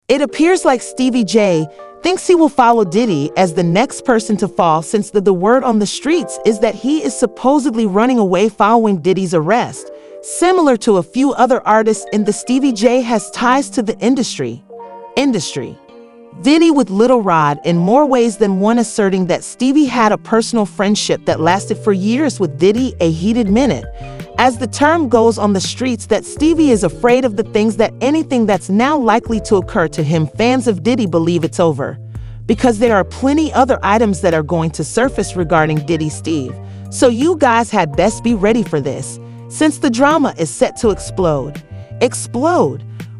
It appears like Stevie J thinks he will follow Diddy as the next person to fall, since the word on the streets is that he is supposedly running away following Diddy's arrest. Similar to a few other artists in the Stevie J has ties to the industry. Diddy with Lil Rod in more ways than one, asserting that Stevie had a personal friendship that lasted for years with Diddy, a heated minute. As the term goes on the streets, that Stevie is afraid of the things that anything that's now likely to occur to him. Fans of Diddy believe it's over, because there are plenty other items that are going to surface regarding Diddy Steve. So you guys had best be ready for this, since the drama is set to explode.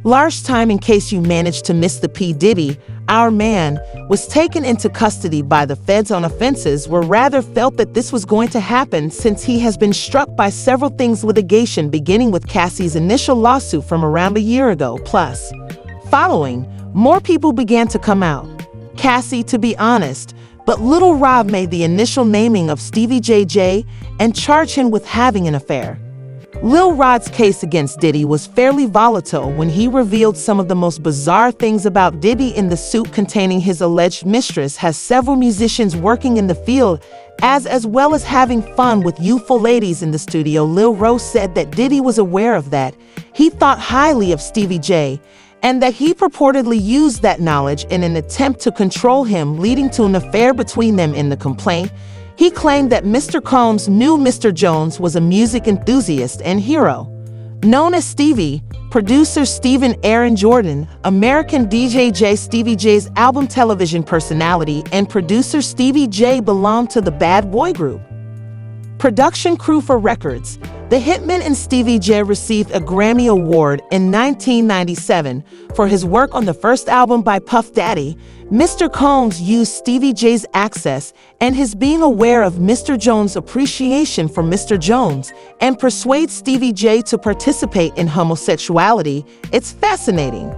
Large time in case you managed to miss the P. Diddy, our man, was taken into custody by the feds on offenses, or rather felt that this was going to happen, since he has been struck by several things: litigation beginning with Cassie's initial lawsuit from around a year ago. Plus, following, more people began to come out. Cassie, to be honest, but Lil Rod made the initial naming of Stevie J and charged him with having an affair. Lil Rod's case against Diddy was fairly volatile when he revealed some of the most bizarre things about Diddy in the suit containing his alleged mistress has several musicians working in the field, as well as having fun with youthful ladies in the studio. Lil Rod said that Diddy was aware of that. He thought highly of Stevie J, and that he purportedly used that knowledge in an attempt to control him, leading to an affair between them. In the complaint, he claimed that Mr. Combs knew Mr. Jones was a music enthusiast and hero. Known as Stevie, producer Stephen Aaron Jordan, American DJ Stevie J's album television personality, and producer Stevie J belonged to the Bad Boy Group. Production crew for records. The Hitman and Stevie J received a Grammy Award in 1997 for his work on the first album by Puff Daddy. Mr. Combs used Stevie J's access and his being aware of Mr. Jones' appreciation for Mr. Jones and persuade Stevie J to participate in homosexuality. It's fascinating.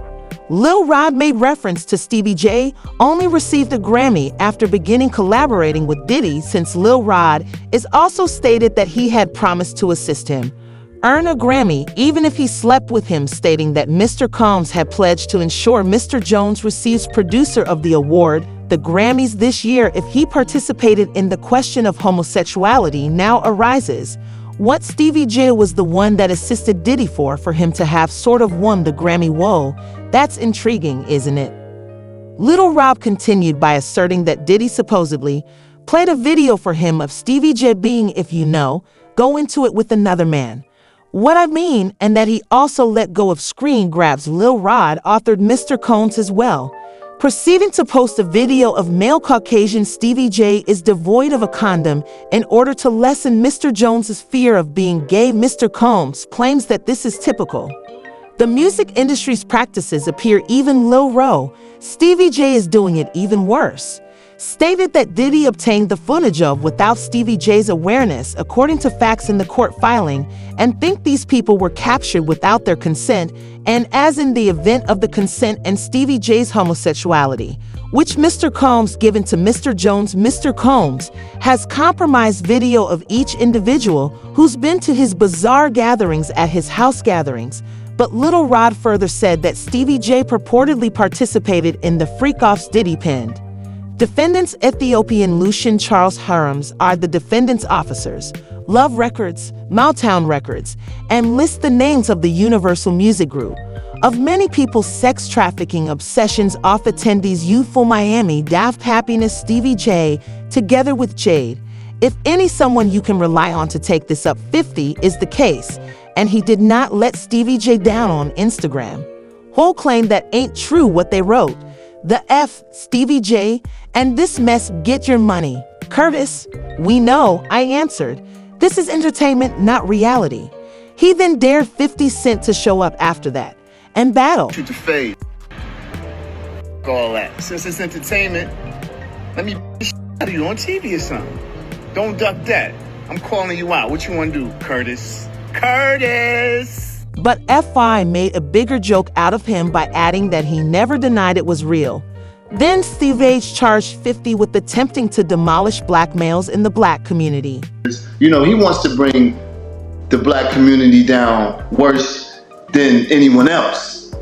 Lil Rod made reference to Stevie J only received a Grammy after beginning collaborating with Diddy, since Lil Rod is also stated that he had promised to assist him earn a Grammy even if he slept with him, stating that Mr. Combs had pledged to ensure Mr. Jones receives producer of the award, the Grammys, this year if he participated in the question of homosexuality. Now arises, what Stevie J was the one that assisted Diddy for him to have sort of won the Grammy? Whoa, that's intriguing, isn't it? Lil Rod continued by asserting that Diddy supposedly played a video for him of Stevie J being, if you know, go into it with another man. What I mean, and that he also let go of screen grabs. Lil Rod authored Mr. Combs as well, proceeding to post a video of male Caucasian Stevie J is devoid of a condom in order to lessen Mr. Jones's fear of being gay. Mr. Combs claims that this is typical. The music industry's practices appear. Even Lil Rod, Stevie J is doing it even worse. Stated that Diddy obtained the footage of without Stevie J's awareness, according to facts in the court filing, and think these people were captured without their consent, and as in the event of the consent and Stevie J's homosexuality, which Mr. Combs given to Mr. Jones. Mr. Combs has compromised video of each individual who's been to his bizarre gatherings at his house gatherings. But Lil Rod further said that Stevie J purportedly participated in the freak-offs Diddy penned. Defendants Ethiopian Lucian Charles Harams are the defendants' officers, Love Records, Motown Records, and list the names of the Universal Music Group. Of many people's sex trafficking obsessions off attendees youthful Miami Daft Happiness Stevie J, together with Jade. If any someone you can rely on to take this up 50 is the case, and he did not let Stevie J down on Instagram. Whole claim that ain't true what they wrote. The F, Stevie J, and this mess, get your money. Curtis, we know, I answered. This is entertainment, not reality. He then dared 50 Cent to show up after that and battle. Shoot the fade. All that. Since it's entertainment, let me out of you on TV or something. Don't duck that. I'm calling you out. What you want to do, Curtis? Curtis! But FI made a bigger joke out of him by adding that he never denied it was real. Then Stevie J charged 50 with attempting to demolish black males in the black community. You know, he wants to bring the black community down worse than anyone else.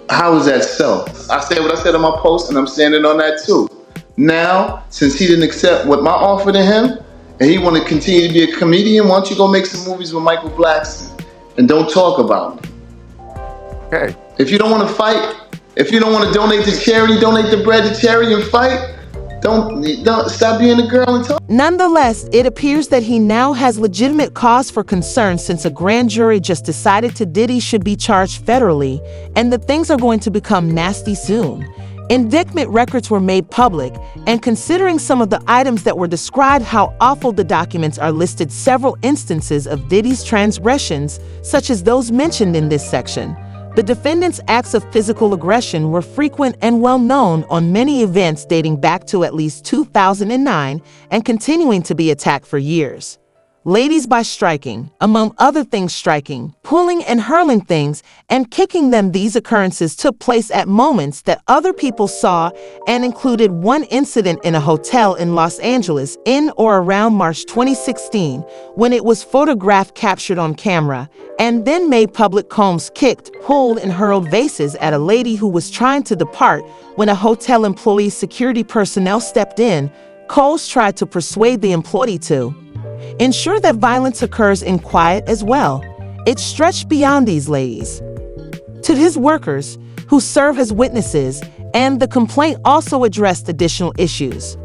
how is that so? I said what I said on my post, and I'm standing on that too. Now, since he didn't accept what my offer to him, and he want to continue to be a comedian, why don't you go make some movies with Michael Blackson and don't talk about me? Okay. If you don't want to fight, if you don't want to donate to charity, donate the bread to charity and fight. Don't stop being a girl and talk. Nonetheless, it appears that he now has legitimate cause for concern since a grand jury just decided Diddy should be charged federally, and that things are going to become nasty soon. Indictment records were made public, and considering some of the items that were described how awful the documents are listed several instances of Diddy's transgressions, such as those mentioned in this section. The defendant's acts of physical aggression were frequent and well known on many events dating back to at least 2009 and continuing to be attacked for years. Ladies by striking, among other things striking, pulling and hurling things, and kicking them. These occurrences took place at moments that other people saw and included one incident in a hotel in Los Angeles in or around March 2016 when it was photographed captured on camera and then made public. Combs kicked, pulled, and hurled vases at a lady who was trying to depart when a hotel employee's security personnel stepped in. Combs tried to persuade the employee to ensure that violence occurs in quiet as well. It stretched beyond these ladies to his workers who serve as witnesses, and the complaint also addressed additional issues.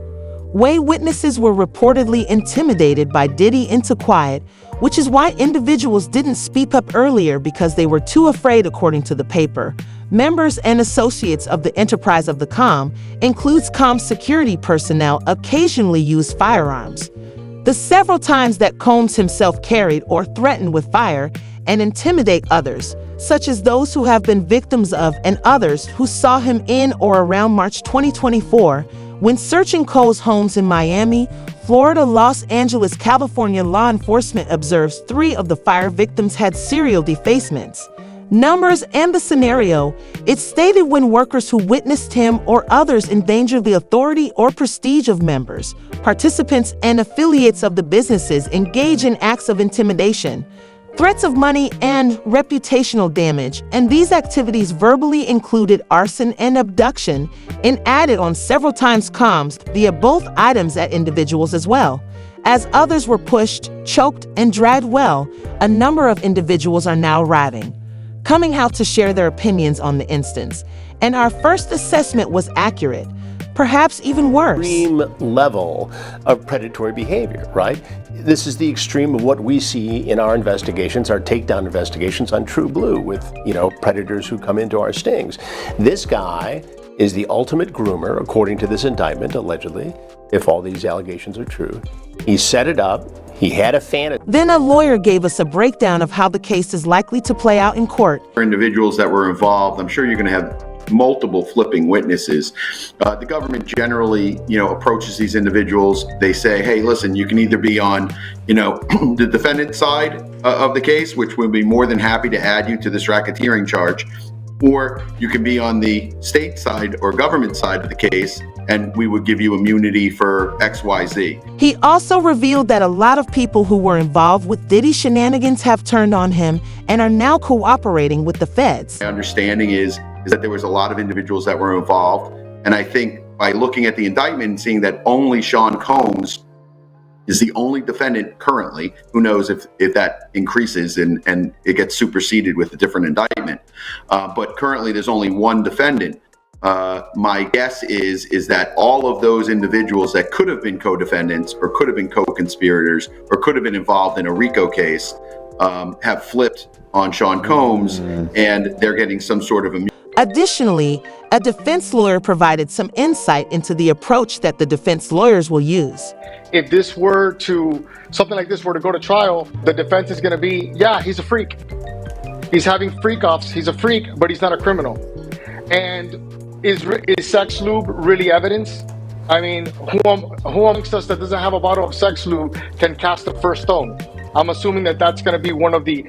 Witnesses were reportedly intimidated by Diddy into quiet, which is why individuals didn't speak up earlier because they were too afraid, according to the paper. Members and associates of the enterprise of the Combs, includes Combs security personnel, occasionally use firearms. The several times that Combs himself carried or threatened with fire and intimidate others, such as those who have been victims of and others who saw him in or around March 2024 when searching Combs' homes in Miami, Florida, Los Angeles, California. Law enforcement observes 3 of the fire victims had serial defacements. Numbers and the scenario, it stated when workers who witnessed him or others endanger the authority or prestige of members, participants, and affiliates of the businesses engage in acts of intimidation, threats of money, and reputational damage, and these activities verbally included arson and abduction, and added on several times Combs via both items at individuals as well. As others were pushed, choked, and dragged. A number of individuals are now writing, coming out to share their opinions on the instance, and our first assessment was accurate, perhaps even worse. Extreme level of predatory behavior, right? This is the extreme of what we see in our investigations, our takedown investigations on True Blue with, predators who come into our stings. This guy is the ultimate groomer, according to this indictment, allegedly, if all these allegations are true. He set it up. He had a fantasy. Then a lawyer gave us a breakdown of how the case is likely to play out in court. For individuals that were involved, I'm sure you're going to have multiple flipping witnesses. The government generally, approaches these individuals. They say, hey, listen, you can either be on, the defendant side of the case, which we'll be more than happy to add you to this racketeering charge, or you can be on the state side or government side of the case, and we would give you immunity for XYZ. He also revealed that a lot of people who were involved with Diddy shenanigans have turned on him and are now cooperating with the feds. My understanding is that there was a lot of individuals that were involved, and I think by looking at the indictment and seeing that only Sean Combs is the only defendant currently, who knows if that increases and it gets superseded with a different indictment. But currently there's only one defendant. My guess is that all of those individuals that could have been co-defendants or could have been co-conspirators or could have been involved in a RICO case have flipped on Sean Combs, and they're getting some sort of immunity. Additionally, a defense lawyer provided some insight into the approach that the defense lawyers will use. If something like this were to go to trial, the defense is going to be, yeah, he's a freak. He's having freak offs. He's a freak, but he's not a criminal. And is sex lube really evidence? I mean, who amongst us that doesn't have a bottle of sex lube can cast the first stone? I'm assuming that that's going to be one of the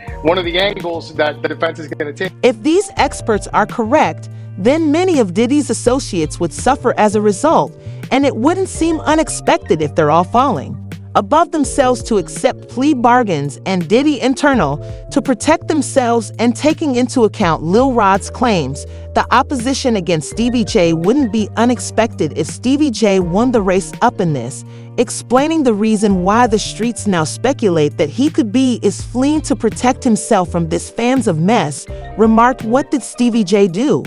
angles that the defense is going to take. If these experts are correct, then many of Diddy's associates would suffer as a result, and it wouldn't seem unexpected if they're all falling. above themselves to accept plea bargains, and Diddy internal to protect themselves, and taking into account Lil Rod's claims, the opposition against Stevie J wouldn't be unexpected if Stevie J won the race up in this, explaining the reason why the streets now speculate that he could be is fleeing to protect himself from this fans of mess, remarked, "What did Stevie J do?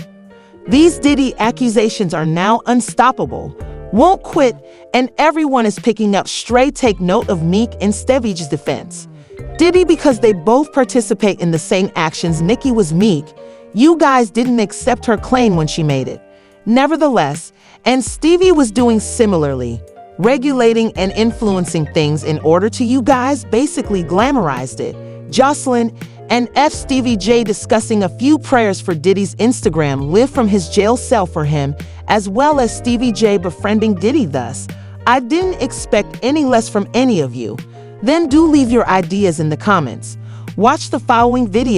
These Diddy accusations are now unstoppable. Won't quit, and everyone is picking up stray. Take note of Meek and Stevie's defense. Diddy, because they both participate in the same actions. Nicki was Meek. You guys didn't accept her claim when she made it. Nevertheless, and Stevie was doing similarly, regulating and influencing things in order to you guys basically glamorized it. Jocelyn and Stevie J discussing a few prayers for Diddy's Instagram live from his jail cell for him, as well as Stevie J befriending Diddy. Thus, I didn't expect any less from any of you. Then do leave your ideas in the comments. Watch the following video.